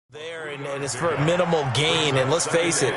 There, and it's for a minimal gain, and let's face it.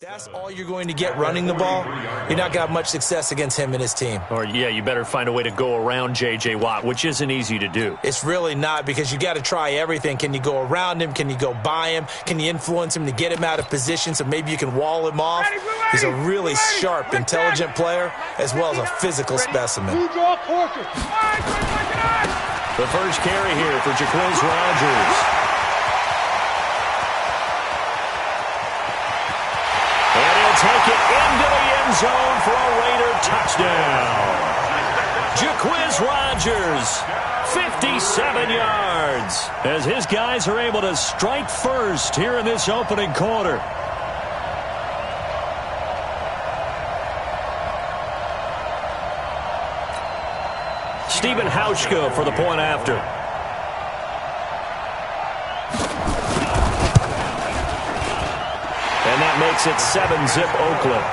That's all you're going to get running the ball. You're not going to have much success against him and his team. Or, yeah, you better find a way to go around J.J. Watt, which isn't easy to do. It's really not, because you got to try everything. Can you go around him? Can you go by him? Can you influence him to get him out of position so maybe you can wall him off? He's a really sharp, intelligent player, as well as a physical specimen. The first carry here for Coltswaxx Rogers. Take it into the end zone for a Raider touchdown. Coltswaxx Rogers, 57 yards, as his guys are able to strike first here in this opening quarter. Stephen Hauschka for the point after. And that makes it 7-zip Oakland.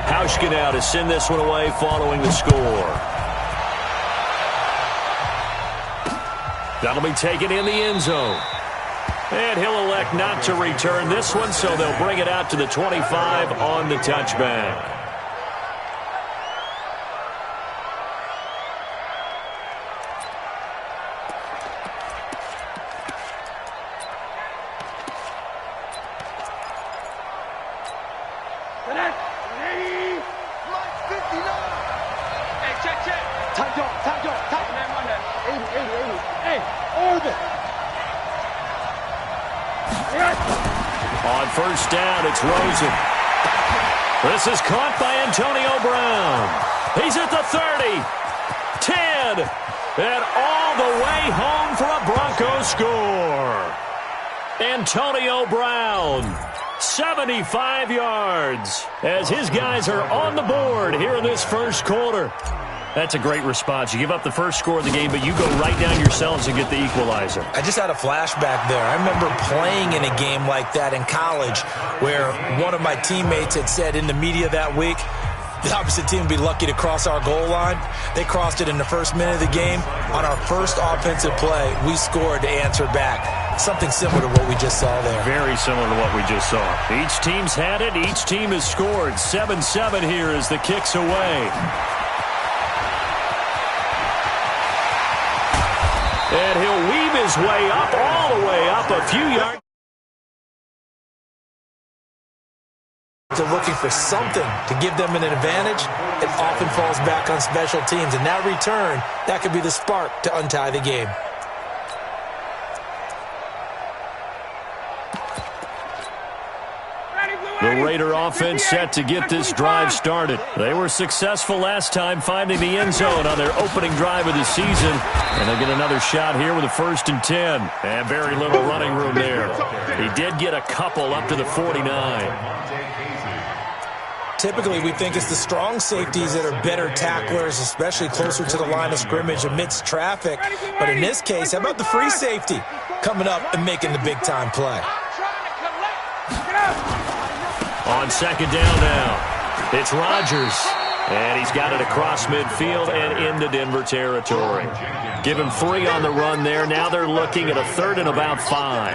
Hauschka now to send this one away following the score. That'll be taken in the end zone. And he'll elect not to return this one, so they'll bring it out to the 25 on the touchback. On first down, it's Rosen. This is caught by Antonio Brown. He's at the 30, 10, and all the way home for a Broncos score. Antonio Brown, 75 yards, as his guys are on the board here in this first quarter. That's a great response. You give up the first score of the game, but you go right down yourselves and get the equalizer. I just had a flashback there. I remember playing in a game like that in college where one of my teammates had said in the media that week, the opposite team would be lucky to cross our goal line. They crossed it in the first minute of the game. On our first offensive play, we scored to answer back. Something similar to what we just saw there. Very similar to what we just saw. Each team's had it. Each team has scored. 7-7 here as the kick's away. And he'll weave his way up, all the way up a few yards. They're looking for something to give them an advantage. It often falls back on special teams. And that return, that could be the spark to untie the game. The Raider offense set to get this drive started. They were successful last time finding the end zone on their opening drive of the season. And they'll get another shot here with a 1st and 10. And very little running room there. He did get a couple up to the 49. Typically, we think it's the strong safeties that are better tacklers, especially closer to the line of scrimmage amidst traffic. But in this case, how about the free safety coming up and making the big-time play? On second down now, it's Rogers. And he's got it across midfield and into Denver territory. Give him 3 on the run there. Now they're looking at a 3rd and about 5.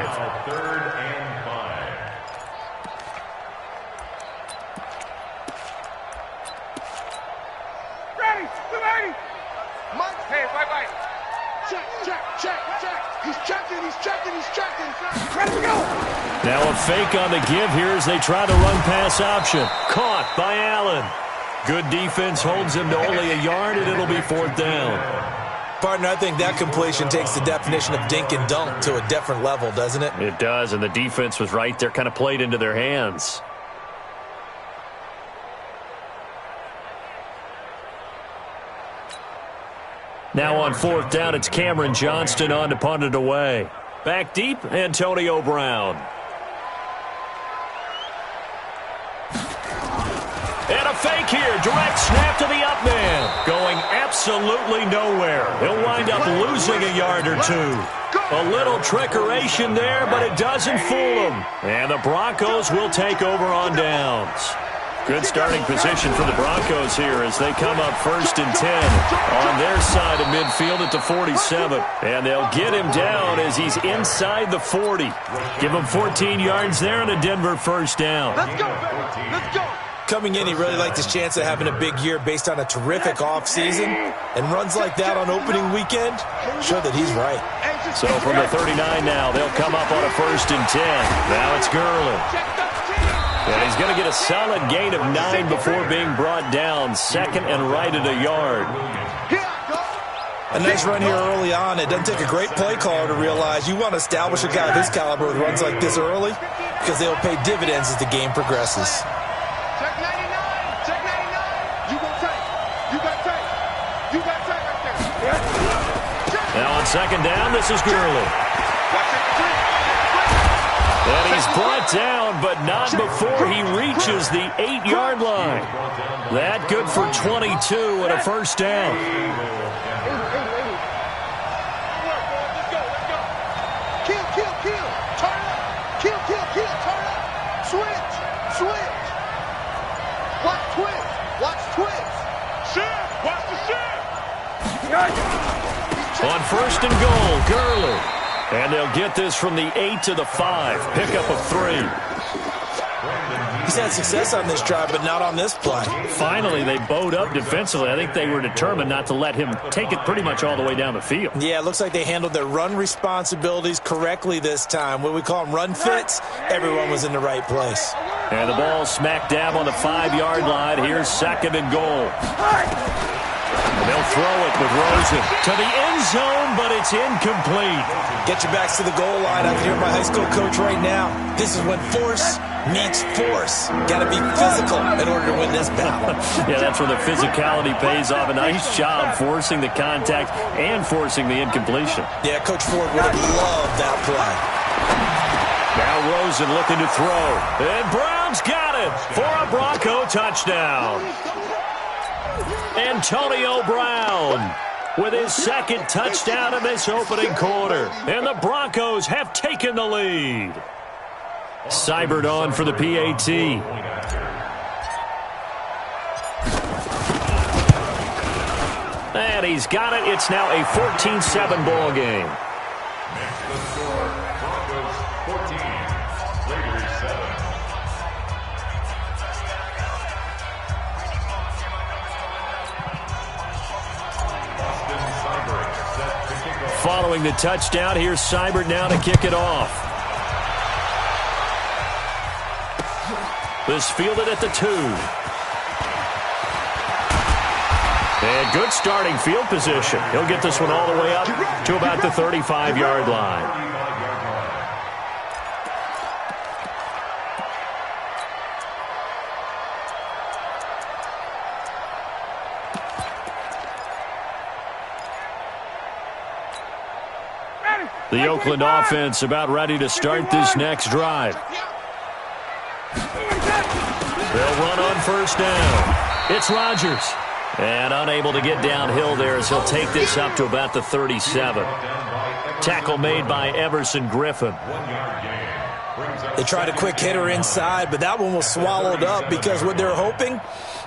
Now a fake on the give here as they try to run pass option. Caught by Allen. Good defense holds him to only a yard, and it'll be 4th down. Partner, I think that completion takes the definition of dink and dunk to a different level, doesn't it? It does, and the defense was right there, kind of played into their hands. Now on fourth down, it's Cameron Johnston on to punt it away. Back deep, Antonio Brown. And a fake here. Direct snap to the up man. Going absolutely nowhere. He'll wind up losing a yard or two. A little trickeration there, but it doesn't fool him. And the Broncos will take over on downs. Good starting position for the Broncos here as they come up 1st and 10 on their side of midfield at the 47. And they'll get him down as he's inside the 40. Give him 14 yards there and a Denver first down. Let's go, baby. Let's go. Coming in, he really liked his chance of having a big year based on a terrific offseason. And runs like that on opening weekend show that he's right. So from the 39 now, they'll come up on a 1st and 10. Now it's Gurley. And he's going to get a solid gain of 9 before being brought down. 2nd and right at a yard. A nice run here early on. It doesn't take a great play caller to realize you want to establish a guy of his caliber with runs like this early because they'll pay dividends as the game progresses. Check 99. Check 99. You got tape. You got tape. You got tape right there. Now on 2nd down, this is Gurley. And he's brought down, but not before he reaches the 8-yard line. That good for 22 and a first down. Let's go. Kill. Turn up. Kill. Turn up. Switch. Watch twist. Shift. Watch the shift. On 1st and goal, Gurley. And they'll get this from the 8 to the 5. Pickup of 3. He's had success on this drive, but not on this play. Finally, they bowed up defensively. I think they were determined not to let him take it pretty much all the way down the field. Yeah, it looks like they handled their run responsibilities correctly this time. What we call them run fits, everyone was in the right place. And the ball smack dab on the 5-yard line. Here's 2nd and goal. And they'll throw it with Rosen to the end zone, but it's incomplete. Get your backs to the goal line. I can hear my high school coach right now. This is when force meets force. Got to be physical in order to win this battle. Yeah, that's where the physicality pays off. A nice job forcing the contact and forcing the incompletion. Yeah, Coach Ford would have loved that play. Now Rosen looking to throw. And Brown's got it for a Bronco touchdown. Antonio Brown with his 2nd touchdown in this opening quarter. And the Broncos have taken the lead. Seibert on for the PAT. And he's got it. It's now a 14-7 ball game. Following the touchdown, here's Seibert now to kick it off. This fielded at the 2. And good starting field position. He'll get this one all the way up to about the 35-yard line. The Oakland offense about ready to start this next drive. They'll run on 1st down. It's Rodgers. And unable to get downhill there as he'll take this up to about the 37. Tackle made by Everson Griffin. They tried a quick hitter inside, but that one was swallowed up because what they're hoping,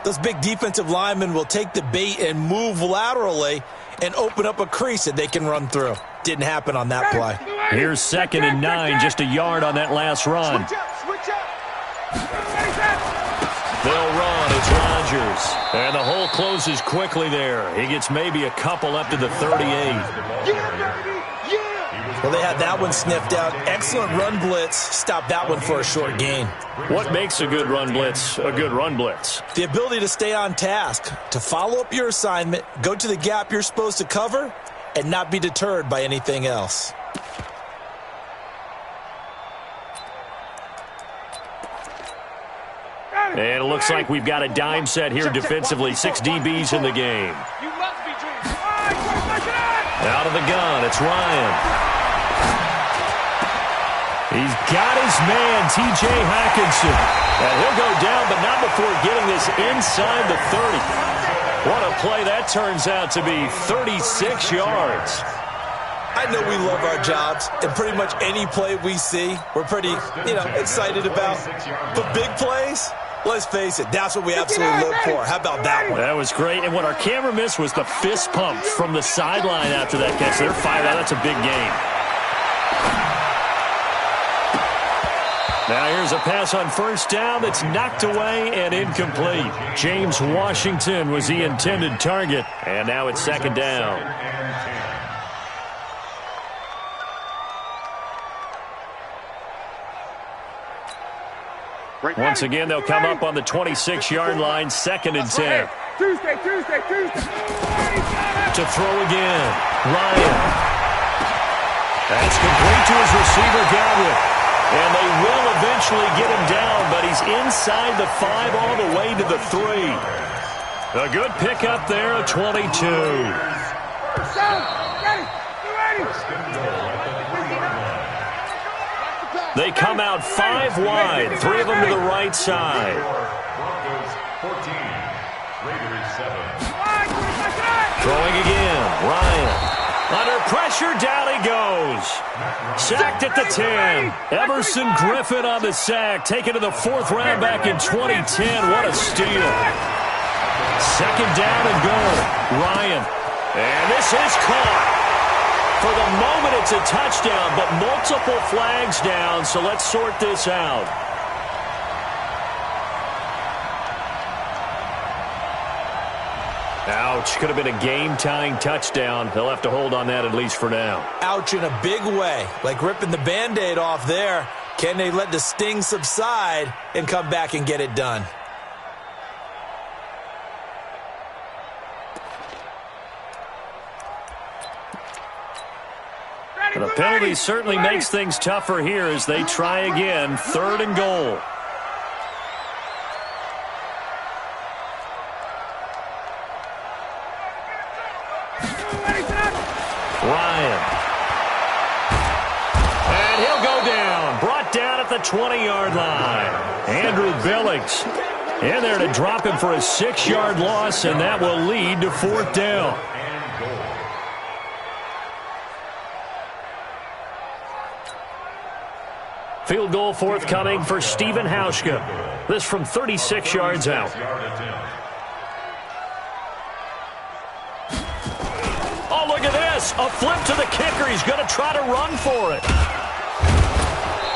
those big defensive linemen will take the bait and move laterally and open up a crease that they can run through. Didn't happen on that play. Here's 2nd and 9, just a yard on that last run. They'll run. It's Rodgers. And the hole closes quickly there. He gets maybe a couple up to the 38. Well, they had that one sniffed out. Excellent run blitz. Stopped that one for a short gain. What makes a good run blitz a good run blitz? The ability to stay on task, to follow up your assignment, go to the gap you're supposed to cover, and not be deterred by anything else. And it looks like we've got a dime set here defensively. 6 DBs in the game. Out of the gun, it's Ryan. He's got his man, T.J. Hockenson. And he'll go down, but not before getting this inside the 30. What a play that turns out to be, 36 yards. I know we love our jobs, and pretty much any play we see, we're pretty, excited about. But big plays, let's face it, that's what we absolutely live for. How about that one? That was great, and what our camera missed was the fist pump from the sideline after that catch. They're fired out. That's a big game. Now here's a pass on first down that's knocked away and incomplete. James Washington was the intended target, and now it's second down. Once again, they'll come up on the 26-yard line, 2nd and 10. Tuesday. To throw again, Ryan. That's complete to his receiver, Godwin. And they will eventually get him down, but he's inside the 5 all the way to the 3. A good pickup there, a 22. They come out 5 wide, 3 of them to the right side. Throwing again, Ryan. Under pressure, down he goes. Sacked at the 10. Emerson Griffin on the sack, taken to the 4th round back in 2010. What a steal. Second down and goal. Ryan. And this is caught. For the moment, it's a touchdown, but multiple flags down, so let's sort this out. Ouch. Could have been a game-tying touchdown. They'll have to hold on that at least for now. Ouch in a big way. Like ripping the Band-Aid off there. Can they let the sting subside and come back and get it done? The penalty certainly makes things tougher here as they try again. 3rd and goal. Ryan. And he'll go down. Brought down at the 20-yard line. Andrew Billings in there to drop him for a 6-yard loss, and that will lead to 4th down. Field goal forthcoming for Stephen Hauschka. This from 36 yards out. Oh, look at this. A flip to the kicker. He's going to try to run for it.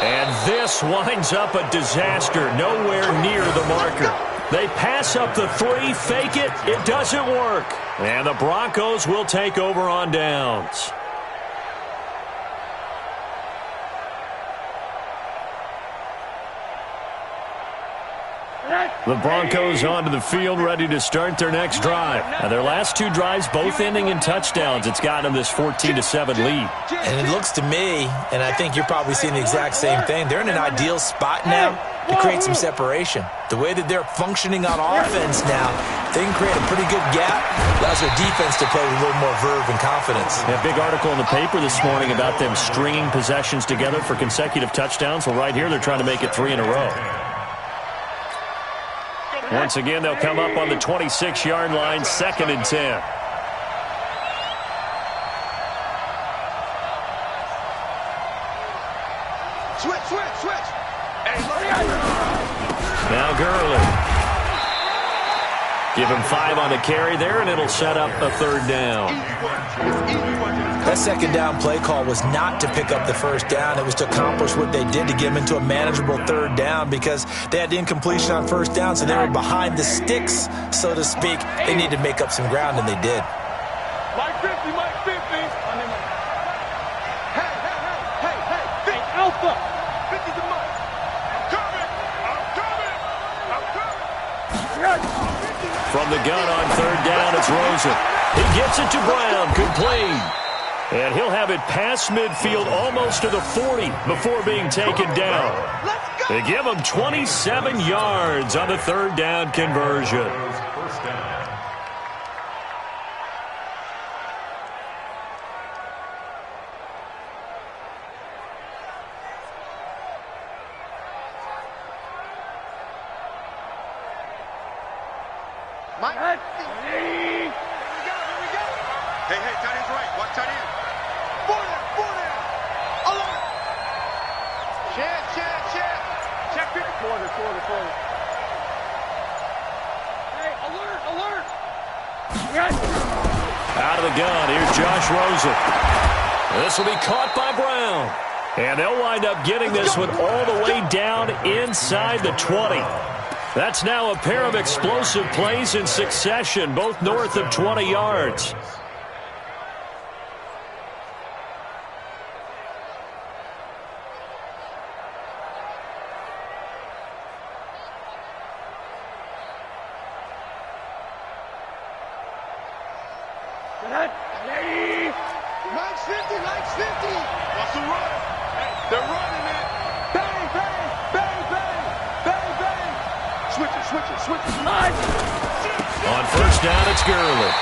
And this winds up a disaster. Nowhere near the marker. They pass up the 3, fake it. It doesn't work. And the Broncos will take over on downs. The Broncos onto the field, ready to start their next drive. Now, their last 2 drives, both ending in touchdowns. It's gotten them this 14-7 lead. And it looks to me, and I think you're probably seeing the exact same thing, they're in an ideal spot now to create some separation. The way that they're functioning on offense now, they can create a pretty good gap. Allows their defense to play with a little more verve and confidence. A big article in the paper this morning about them stringing possessions together for consecutive touchdowns. Well, right here, they're trying to make it 3 in a row. Once again, they'll come up on the 26-yard line, 2nd and 10. Switch. Now Gurley. Give him 5 on the carry there, and it'll set up a 3rd down. That 2nd down play call was not to pick up the 1st down. It was to accomplish what they did to get them into a manageable 3rd down because they had the incompletion on 1st down, so they were behind the sticks, so to speak. They needed to make up some ground, and they did. Mike 50. Hey, Alpha. 50's a Mike. I'm coming. From the gun on 3rd down, it's Rosen. He gets it to Brown, complete. And he'll have it past midfield almost to the 40 before being taken down. They give him 27 yards on the third down conversion. Hey, tight end's right. Watch tight end. 40. Alert. Check. Check 50. 40. Hey, alert. Out of the gun, here's Josh Rosen. This will be caught by Brown. And they'll wind up getting this one all the way down inside the 20. That's now a pair of explosive plays in succession, both north of 20 yards. Mike's 50. What's the run? Hey, they're running, man. Bang. Switch it. On first down, it's Gurley.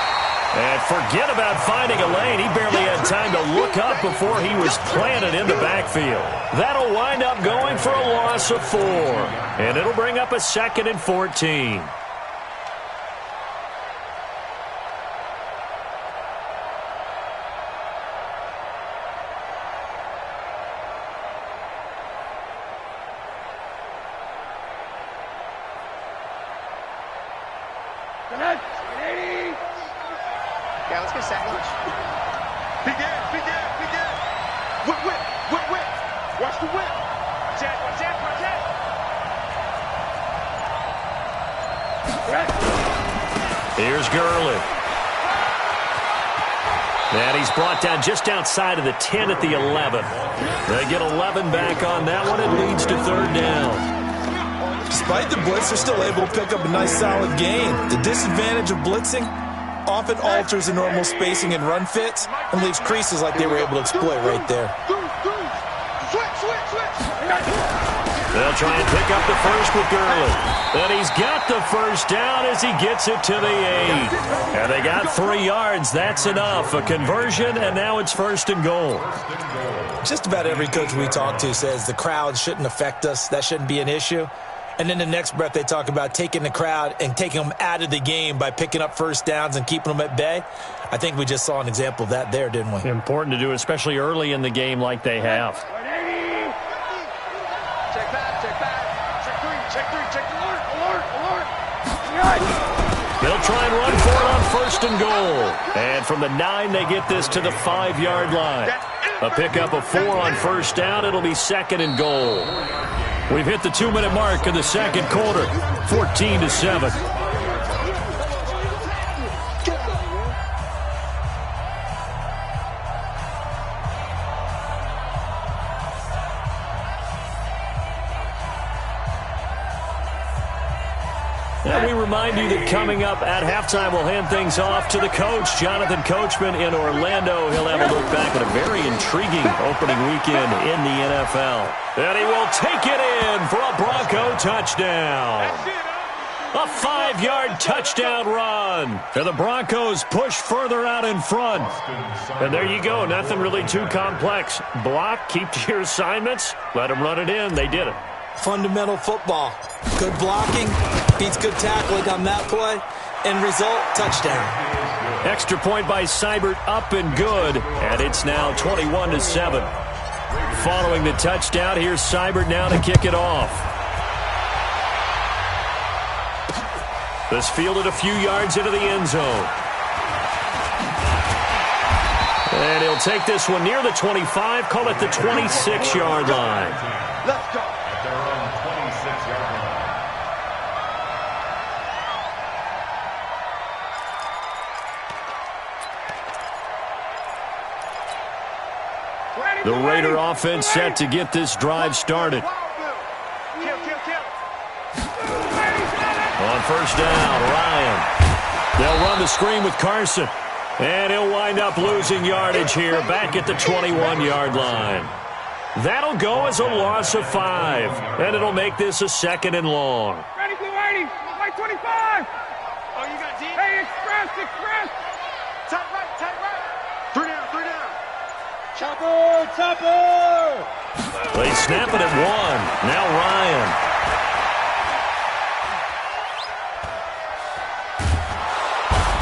And forget about finding a lane. He barely had time to look up before he was planted in the backfield. That'll wind up going for a loss of 4. And it'll bring up a 2nd and 14. Yeah, let's get sandwich. Big air. Whip. Watch the whip. Watch that. Here's Gurley. And he's brought down just outside of the 10 at the 11. They get 11 back on that one. It leads to third down. Despite the blitz, they're still able to pick up a nice, solid gain. The disadvantage of blitzing often alters the normal spacing and run fits and leaves creases like they were able to exploit right there. Switch. They'll try and pick up the first with Gurley. And he's got the first down as he gets it to the 8. And they got 3 yards. That's enough. A conversion, and now it's 1st and goal. Just about every coach we talk to says the crowd shouldn't affect us. That shouldn't be an issue. And then the next breath they talk about taking the crowd and taking them out of the game by picking up first downs and keeping them at bay. I think we just saw an example of that there, didn't we? Important to do, especially early in the game like they have. Check back. Check alert. They'll try and run for it on 1st and goal. And from the 9, they get this to the 5-yard line. A pickup of 4 on first down. It'll be 2nd and goal. We've hit the 2-minute mark in the second quarter, 14-7. And we remind you that coming up at halftime, we'll hand things off to the coach, Jonathan Coachman in Orlando. He'll have a look back at a very intriguing opening weekend in the NFL. And he will take it in for a Bronco touchdown. A 5-yard touchdown run. And the Broncos push further out in front. And there you go. Nothing really too complex. Block, keep to your assignments, let them run it in. They did it. Fundamental football. Good blocking beats good tackling on that play. End result, touchdown. Extra point by Seibert, up and good. And it's now 21-7. Following the touchdown, here's Seibert now to kick it off. This fielded a few yards into the end zone. And he'll take this one near the 25, call it the 26-yard line. Let's go. Their own 26-yard line. The Raider offense set to get this drive started. Kill. On first down, Ryan. They'll run the screen with Carson. And he'll wind up losing yardage here back at the 21-yard line. That'll go as a loss of 5, and it'll make this a 2nd and long. Ready, blue 80, white 25. Oh, you got deep? Hey, express. Tight right. 3 down. Chopper. They snap it at 1. Now Ryan.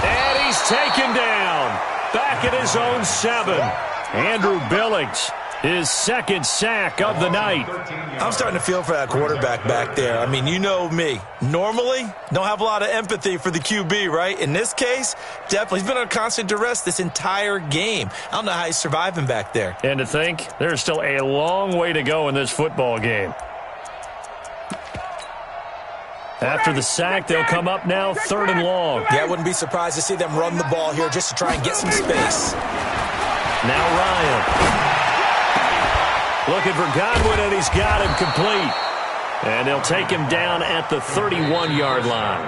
And he's taken down. Back at his own 7. Andrew Billings, his 2nd sack of the night. I'm starting to feel for that quarterback back there. I mean, you know me. Normally, don't have a lot of empathy for the QB, right? In this case, definitely. He's been on constant duress this entire game. I don't know how he's surviving back there. And to think, there's still a long way to go in this football game. After the sack, they'll come up now 3rd and long. Yeah, I wouldn't be surprised to see them run the ball here just to try and get some space. Now Ryan. Looking for Godwin, and he's got him complete. And they'll take him down at the 31-yard line.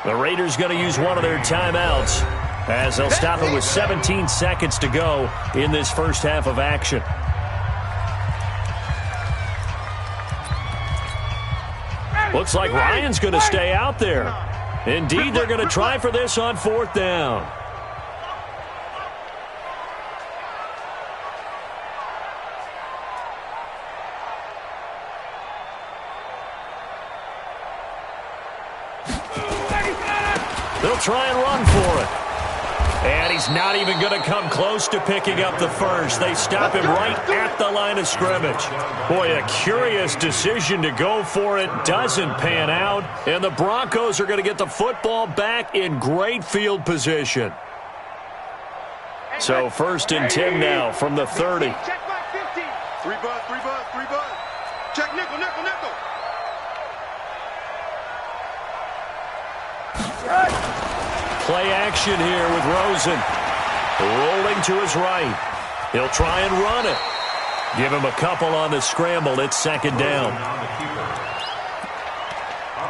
The Raiders going to use one of their timeouts as they'll stop it with 17 seconds to go in this first half of action. Looks like Ryan's going to stay out there. Indeed, they're going to try for this on 4th down. They'll try and run for it. And he's not even going to come close to picking up the first. They stop him right at the line of scrimmage. Boy, a curious decision to go for it. Doesn't pan out. And the Broncos are going to get the football back in great field position. So 1st and 10 now from the 30. Check back 15. 3 buzz. Check nickel. Play action here with Rosen. Rolling to his right. He'll try and run it. Give him a couple on the scramble. It's 2nd down. Out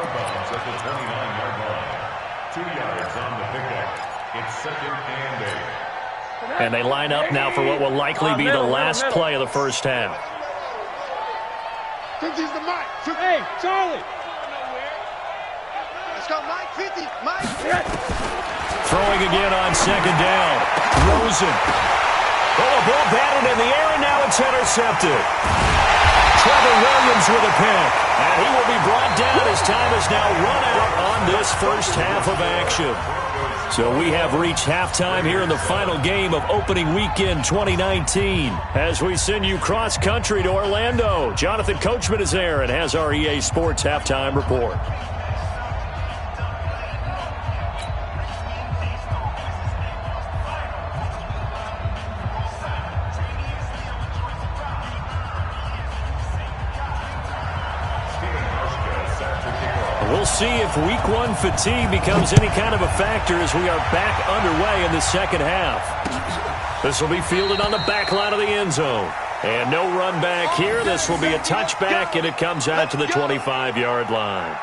of bounds at the 29-yard line. 2 yards on the pickup. It's 2nd and 8. And they line up now for what will likely be the last play of the first half. 50's the Mike. Hey, Charlie. Let's go, Mike. 50. Mike. Throwing again on 2nd down. Rosen. Oh, a ball batted in the air, and now it's intercepted. Trevor Williams with a pick. And he will be brought down as time is now run out on this first half of action. So we have reached halftime here in the final game of opening weekend 2019. As we send you cross-country to Orlando, Jonathan Coachman is there and has our EA Sports halftime report. We'll see if week 1 fatigue becomes any kind of a factor as we are back underway in the second half. This will be fielded on the back line of the end zone. And no run back here. This will be a touchback, and it comes out to the 25-yard line.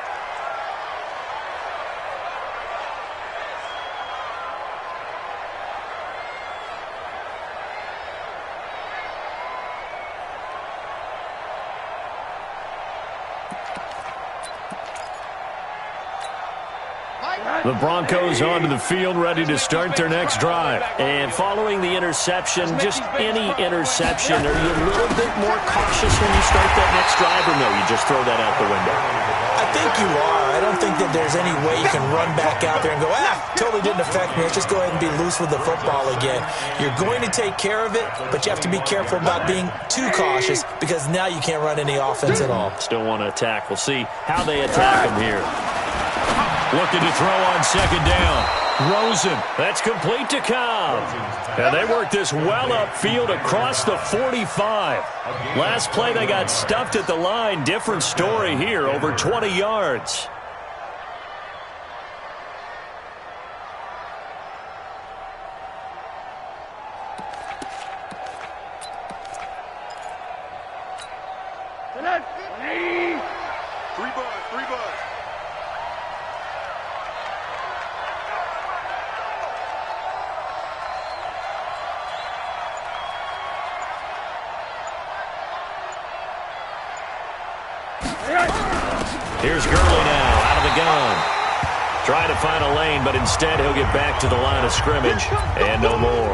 The Broncos onto the field, ready to start their next drive. And following the interception, just any interception, are you a little bit more cautious when you start that next drive, or no, you just throw that out the window? I think you are. I don't think that there's any way you can run back out there and go, totally didn't affect me. Let's just go ahead and be loose with the football again. You're going to take care of it, but you have to be careful about being too cautious because now you can't run any offense at all. Still want to attack. We'll see how they attack him here. Looking to throw on 2nd down. Rosen. That's complete to Cobb. And they work this well upfield across the 45. Last play, they got stuffed at the line. Different story here, over 20 yards. Three buzz. Here's Gurley now, out of the gun. Trying to find a lane, but instead he'll get back to the line of scrimmage, and no more.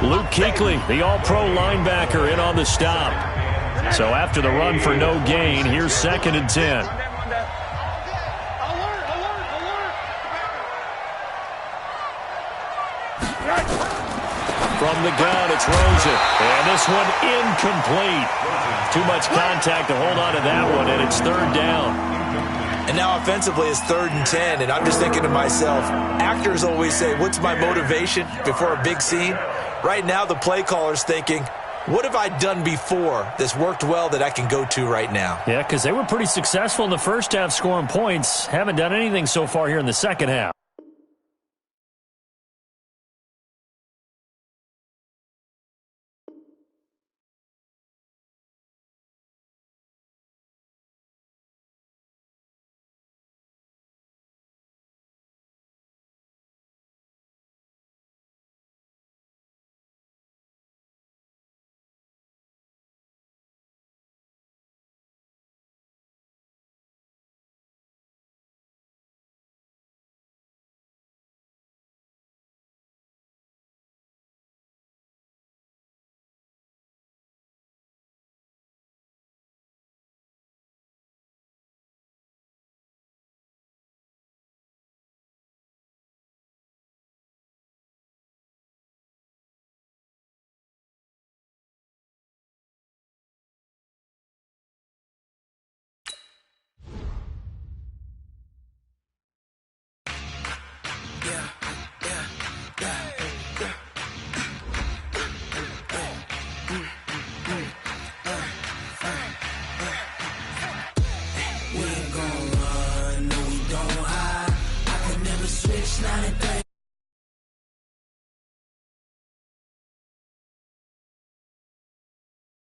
Luke Kuechly, the all-pro linebacker, in on the stop. So after the run for no gain, here's 2nd and 10. From the gun, it's Rosen. And this one incomplete. Too much contact to hold on to that one, and it's 3rd down. And now offensively it's 3rd and 10, and I'm just thinking to myself, actors always say, what's my motivation before a big scene? Right now the play caller's thinking, what have I done before that's worked well that I can go to right now? Yeah, because they were pretty successful in the first half scoring points. Haven't done anything so far here in the second half.